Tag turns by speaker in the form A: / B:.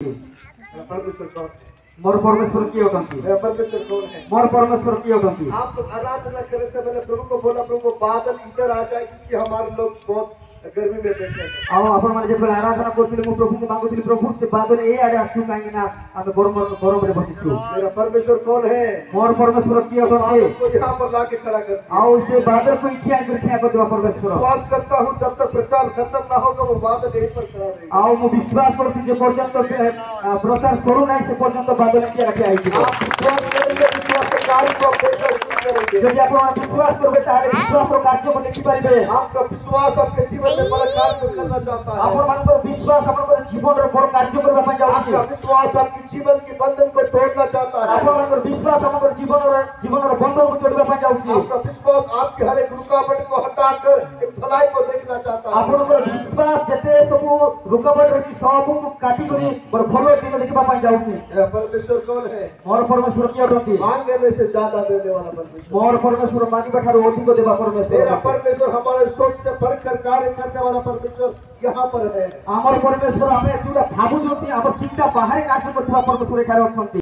A: परमेश्वर कौन है?
B: मोर परमेश्वर किए होती
A: परमेश्वर कौन है?
B: मोर परमेश्वर किए होती।
A: आप तो आराधना करे थे, मैंने प्रभु को बोला प्रभु बादल इधर आ जाए क्योंकि हमारे लोग बहुत गर्मी में बैठे हैं।
B: आओ आपण माने जेबे आराधना करथिले मु प्रभु को मांगुथिले प्रभु से बादल ए आडे आसु काहे ना आमे गरम रे बसिछु।
A: मेरा परमेश्वर कौन है?
B: मोर परमेश्वर किए होती।
A: बादल को यहाँ पर लाके खड़ा कर दिया।
B: आओ से बादल को इखिया कर देवा परमेश्वर।
A: विश्वास करता हूँ जब तक प्रचार खत्म ना होगा वो बादल यहीं पर खड़ा रहेगा।
B: आओ मु विश्वास करछि जे पर्यंत प्रचार करू नाही से पर्यंत बादल इखिया रखि आइछि।
A: आप विश्वास करेंगे, विश्वास के कार्य को करेंगे।
B: यदि आपण विश्वास करबे ताहे विश्वास रो कार्य को देखि परिबे।
A: आपका विश्वास आपके जीवन में बड़ा कार्य करना चाहता है।
B: आपण मानकर विश्वास आपण जीवन रो बड़ कार्य करबा पय जाउछि।
A: आपका विश्वास आपके जीवन के बंधन को तोड़ना चाहता है।
B: आपण मानकर विश्वास आपण जीवन रो बंधन को तोड़बा पय जाउछि।
A: आपका विश्वास आपके हर एक रुकावट को हटाकर एक भलाई को देखना चाहता है।
B: आपण विश्वास जते सब रुकावट रही सब को काटी करी बड़ भलो दिन देखबा पय जाउछि।
A: परमेश्वर कौन है?
B: मोर परमेश्वर किए होती।
A: मांगने से ज्यादा देने वाला परमेश्वर।
B: मोर परमेश्वर मांगिबा ठारो अधिक देबा परमेश्वर।
A: मेरा परमेश्वर हमारे सोच से बढ़कर कार्य करने वाला परमेश्वर यहाँ पर है।
B: आमर परमेश्वर हमें जोटा भाबु जोती हमर चिंता बाहर कार्य करथबा परमेश्वर एखारे अछंती।